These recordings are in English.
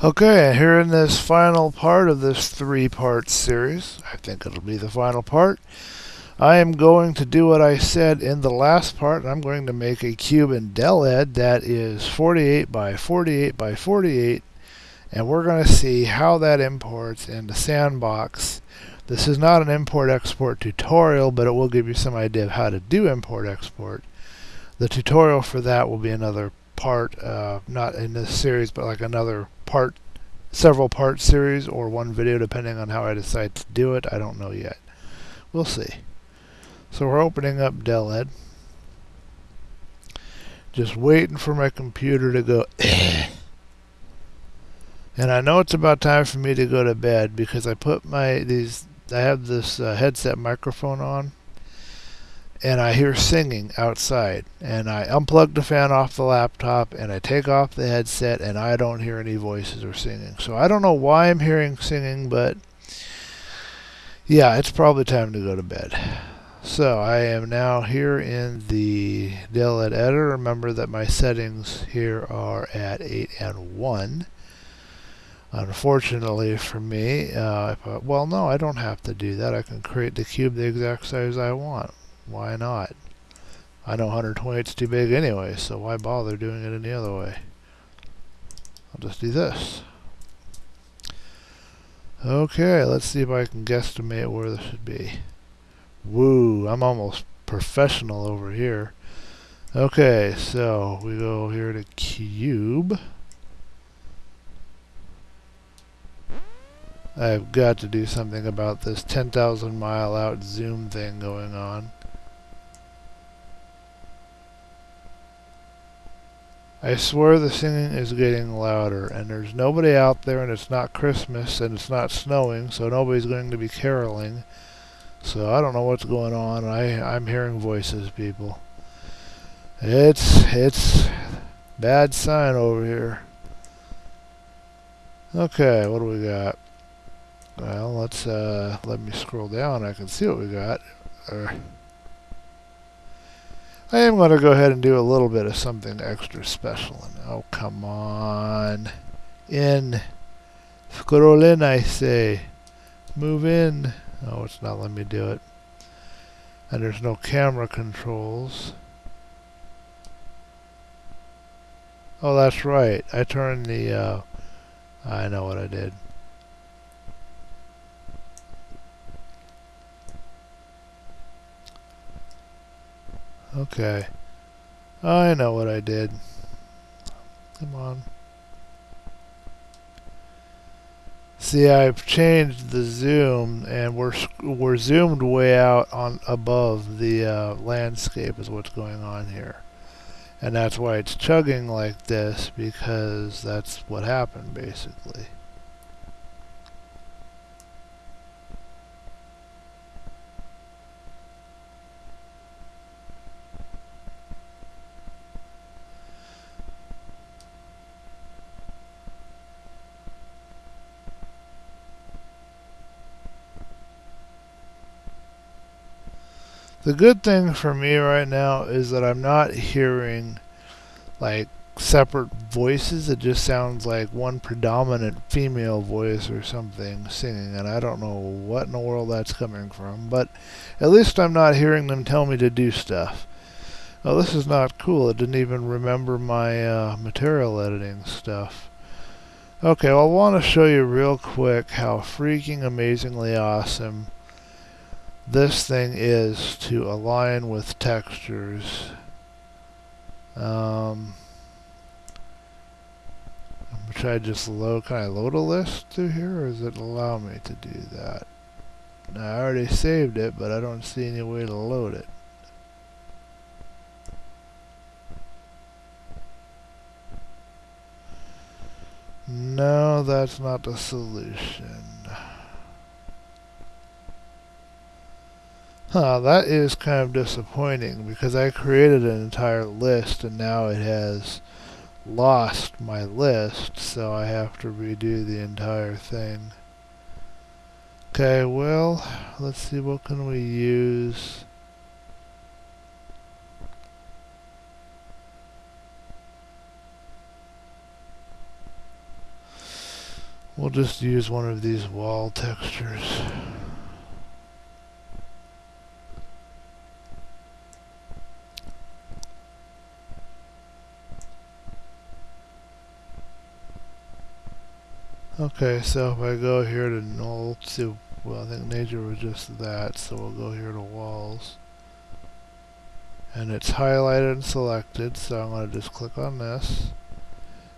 Okay, here in this final part of this three-part series, I think it'll be the final part, I am going to do what I said in the last part. I'm going to make a cube in DeleD that is 48 by 48 by 48, and we're going to see how that imports into Sandbox. This is not an import-export tutorial, but it will give you some idea of how to do import-export. The tutorial for that will be another part, not in this series, but like another part, several part series, or one video depending on how I decide to do it. I don't know yet. We'll see. So we're opening up DeleD. Just waiting for my computer to go and I know it's about time for me to go to bed because I put I have this headset microphone on, and I hear singing outside, and I unplug the fan off the laptop and I take off the headset and I don't hear any voices or singing. So I don't know why I'm hearing singing, but yeah, it's probably time to go to bed. So I am now here in the DeleD editor. Remember that my settings here are at 8 and 1. Unfortunately for me, well, no, I don't have to do that. I can create the cube the exact size I want. Why not? I know 128 is too big anyway, so why bother doing it any other way? I'll just do this. Okay, let's see if I can guesstimate where this should be. Woo, I'm almost professional over here. Okay, so we go here to cube. I've got to do something about this 10,000 mile out zoom thing going on. I swear the singing is getting louder, and there's nobody out there, and it's not Christmas, and it's not snowing, so nobody's going to be caroling. So I don't know what's going on. I'm hearing voices, people. It's bad sign over here. Okay, what do we got? Well, let's let me scroll down. I can see what we got. I am going to go ahead and do a little bit of something extra special. Oh, come on. In. Scroll in, I say. Move in. Oh, it's not letting me do it. And there's no camera controls. Oh, that's right. I turned the, I know what I did. Okay. I know what I did. Come on. See, I've changed the zoom, and we're zoomed way out on above the landscape is what's going on here. And that's why it's chugging like this, because that's what happened, basically. The good thing for me right now is that I'm not hearing like separate voices. It just sounds like one predominant female voice or something singing, and I don't know what in the world that's coming from, but at least I'm not hearing them tell me to do stuff. Oh, this is not cool. It didn't even remember my material editing stuff. Okay, well, I want to show you real quick how freaking amazingly awesome this thing is to align with textures. I'm gonna try just load. Can I load a list through here, or does it allow me to do that? Now, I already saved it, but I don't see any way to load it. No, that's not the solution. Huh, that is kind of disappointing because I created an entire list and now it has lost my list, so I have to redo the entire thing. Okay, well, let's see, what can we use? We'll just use one of these wall textures. Okay, so if I go here to null to, well, I think nature was just that, so we'll go here to walls. And it's highlighted and selected, so I'm going to just click on this.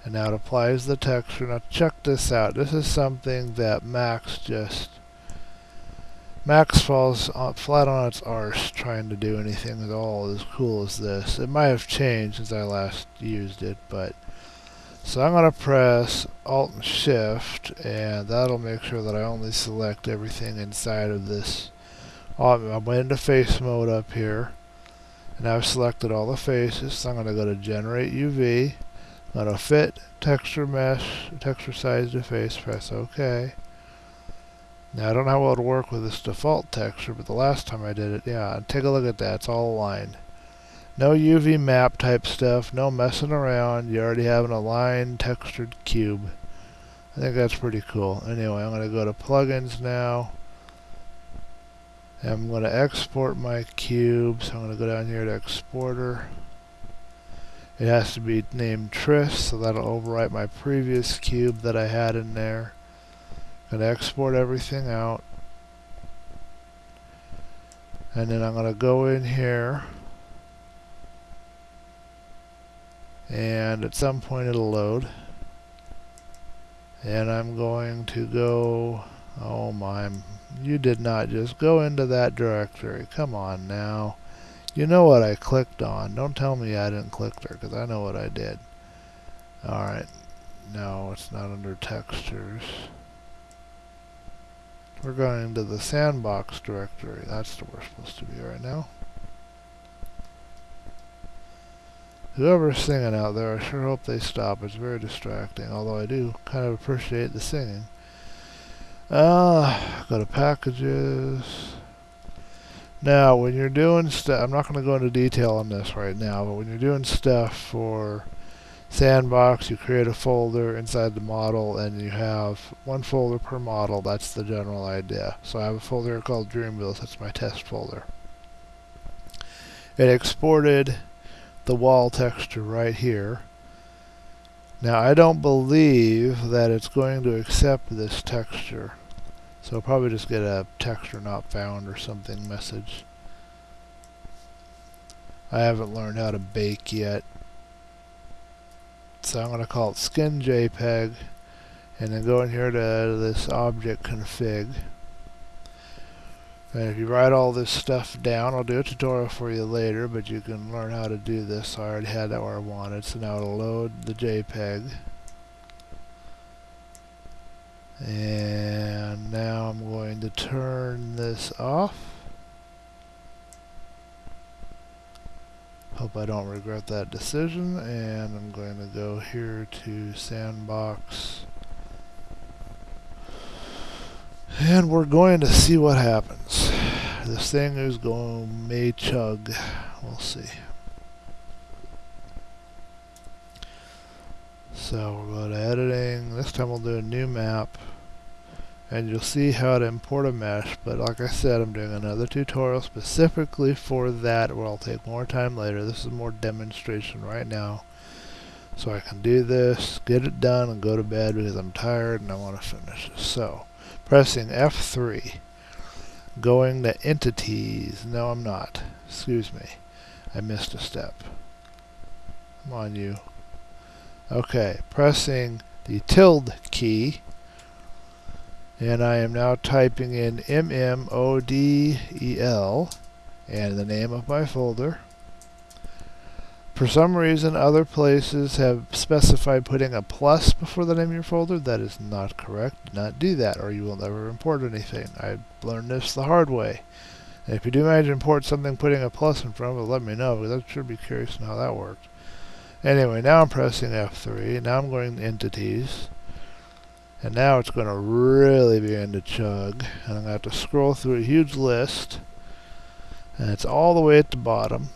And now it applies the texture. Now check this out. This is something that Max falls flat on its arse trying to do anything at all as cool as this. It might have changed since I last used it, but so I'm going to press Alt and Shift, and that'll make sure that I only select everything inside of this. I went into face mode up here, and I've selected all the faces. So I'm going to go to Generate UV. I'm going to fit texture mesh, texture size to face, press OK. Now I don't know how well it'll work with this default texture, but the last time I did it, yeah, take a look at that. It's all aligned. No UV map type stuff, no messing around. You already have an aligned textured cube. I think that's pretty cool. Anyway, I'm going to go to plugins now. And I'm going to export my cube. So I'm going to go down here to exporter. It has to be named Tris, so that'll overwrite my previous cube that I had in there. I'm going to export everything out. And then I'm going to go in here. And at some point it'll load. And I'm going to go, oh my, you did not just go into that directory. Come on now. You know what I clicked on. Don't tell me I didn't click there, because I know what I did. Alright. No, it's not under textures. We're going into the Sandbox directory. That's where we're supposed to be right now. Whoever's singing out there, I sure hope they stop. It's very distracting, although I do kind of appreciate the singing. Go to packages. Now, when you're doing stuff, I'm not going to go into detail on this right now, but when you're doing stuff for Sandbox, you create a folder inside the model, and you have one folder per model. That's the general idea. So I have a folder called Dreamville. That's my test folder. It exported the wall texture right here. Now I don't believe that it's going to accept this texture, so I'll probably just get a texture not found or something message. I haven't learned how to bake yet, so I'm going to call it skin JPEG, and then go in here to this object config. And if you write all this stuff down, I'll do a tutorial for you later, but you can learn how to do this. I already had that where I wanted, so now it'll load the JPEG. And now I'm going to turn this off. Hope I don't regret that decision. And I'm going to go here to Sandbox. And we're going to see what happens. This thing is going may chug. We'll see. So we'll go to editing. This time we'll do a new map. And you'll see how to import a mesh. But like I said, I'm doing another tutorial specifically for that, where I'll take more time later. This is more demonstration right now. So I can do this, get it done, and go to bed because I'm tired and I want to finish this. So pressing F3, going to entities. No, I'm not. Excuse me. I missed a step. Come on, you. Okay, pressing the tilde key, and I am now typing in MMODEL and the name of my folder. For some reason, other places have specified putting a plus before the name of your folder. That is not correct. Do not do that, or you will never import anything. I learned this the hard way. And if you do manage to import something putting a plus in front of it, let me know, because I should be curious on how that worked. Anyway, now I'm pressing F3. Now I'm going to entities. And now it's going to really begin to chug. And I'm going to have to scroll through a huge list. And it's all the way at the bottom.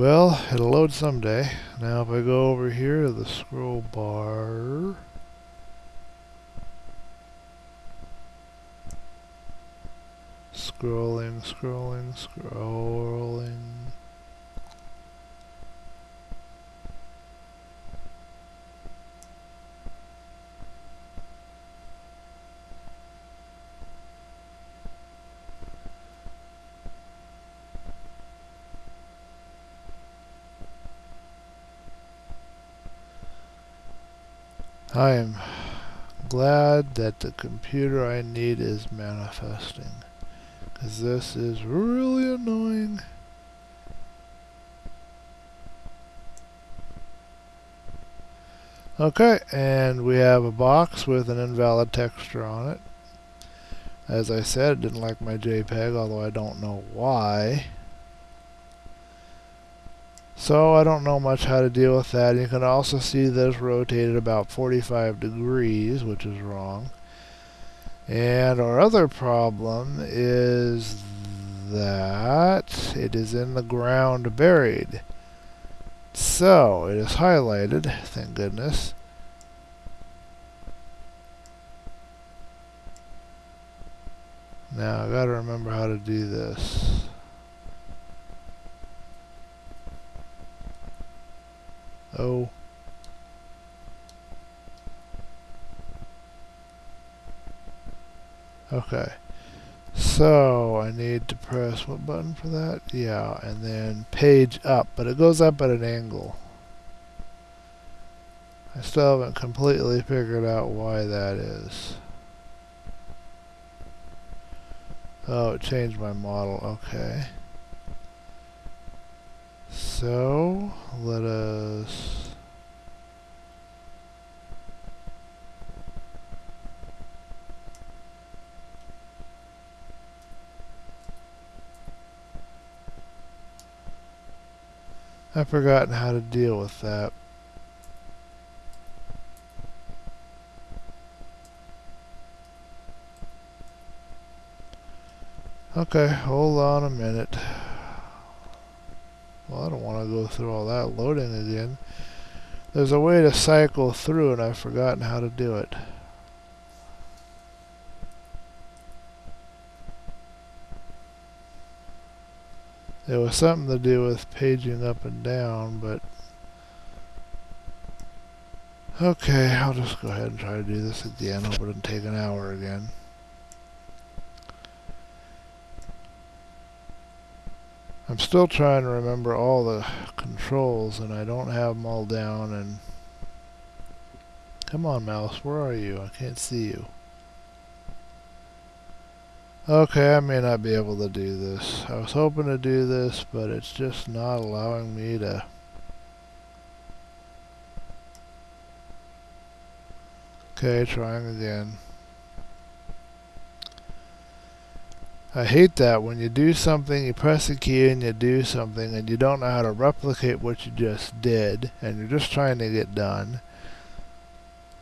Well, it'll load someday. Now if I go over here to the scroll bar, scrolling, scrolling, scrolling. I am glad that the computer I need is manifesting, because this is really annoying. Okay, and we have a box with an invalid texture on it. As I said, it didn't like my JPEG, although I don't know why. So I don't know much how to deal with that. You can also see that it's rotated about 45 degrees, which is wrong. And our other problem is that it is in the ground buried. So it is highlighted, thank goodness. Now I gotta remember how to do this. Oh. Okay. So I need to press what button for that? Yeah, and then page up, but it goes up at an angle. I still haven't completely figured out why that is. Oh, it changed my model. Okay. So, let us... I've forgotten how to deal with that. Okay, hold on a minute. Well, I don't want to go through all that loading again. There's a way to cycle through, and I've forgotten how to do it. It was something to do with paging up and down, but... Okay, I'll just go ahead and try to do this again. Hope it doesn't take an hour again. I'm still trying to remember all the controls, and I don't have them all down, and... Come on, mouse, where are you? I can't see you. Okay, I may not be able to do this. I was hoping to do this, but it's just not allowing me to... Okay, trying again. I hate that when you do something, you press a key and you do something, and you don't know how to replicate what you just did, and you're just trying to get done.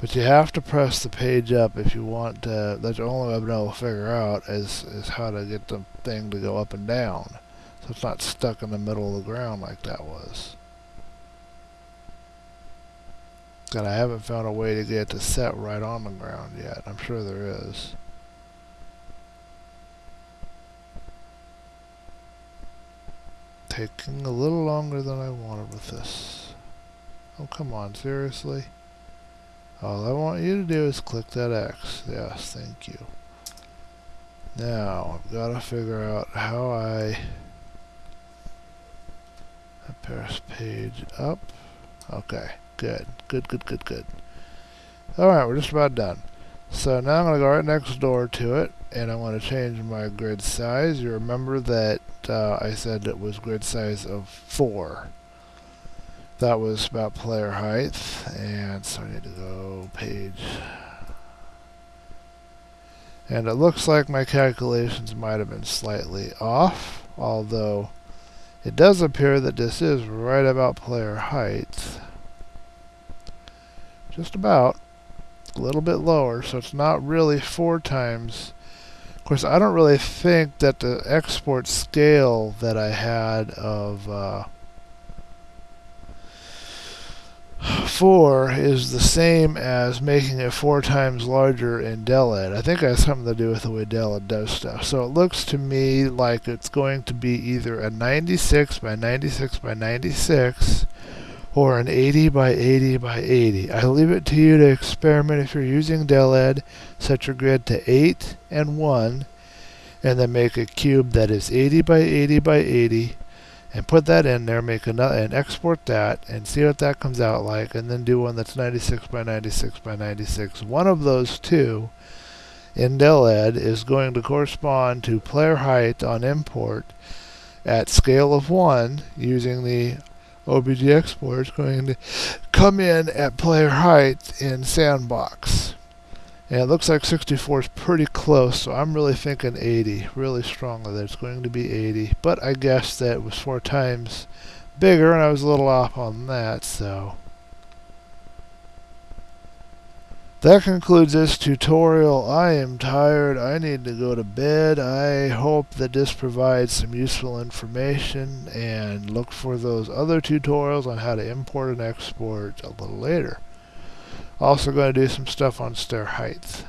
But you have to press the page up if you want to. That's the only way I've been able to figure out is how to get the thing to go up and down, so it's not stuck in the middle of the ground like that was. And I haven't found a way to get it to set right on the ground yet. I'm sure there is. Taking a little longer than I wanted with this. Oh, come on, seriously? All I want you to do is click that X. Yes, thank you. Now, I've got to figure out how I press page up. Okay, good. Good. Alright, we're just about done. So now I'm going to go right next door to it, and I'm going to change my grid size. You remember that I said it was grid size of 4. That was about player height, and so I need to go page. And it looks like my calculations might have been slightly off, although it does appear that this is right about player height. Just about. A little bit lower, so it's not really 4 times. Of course, I don't really think that the export scale that I had of 4 is the same as making it 4 times larger in DeleD. I think it has something to do with the way DeleD does stuff. So it looks to me like it's going to be either a 96 by 96 by 96 or an 80 by 80 by 80. I leave it to you to experiment if you're using DeleD. Set your grid to 8 and 1 and then make a cube that is 80 by 80 by 80. And put that in there, make another, and export that, and see what that comes out like, and then do one that's 96 by 96 by 96. One of those two in DeleD is going to correspond to player height on import at scale of 1 using the OBJ export. It's going to come in at player height in Sandbox. And it looks like 64 is pretty close, so I'm really thinking 80, really strongly that it's going to be 80. But I guess that it was 4 times bigger, and I was a little off on that, so. That concludes this tutorial. I am tired. I need to go to bed. I hope that this provides some useful information, and look for those other tutorials on how to import and export a little later. Also going to do some stuff on stair height.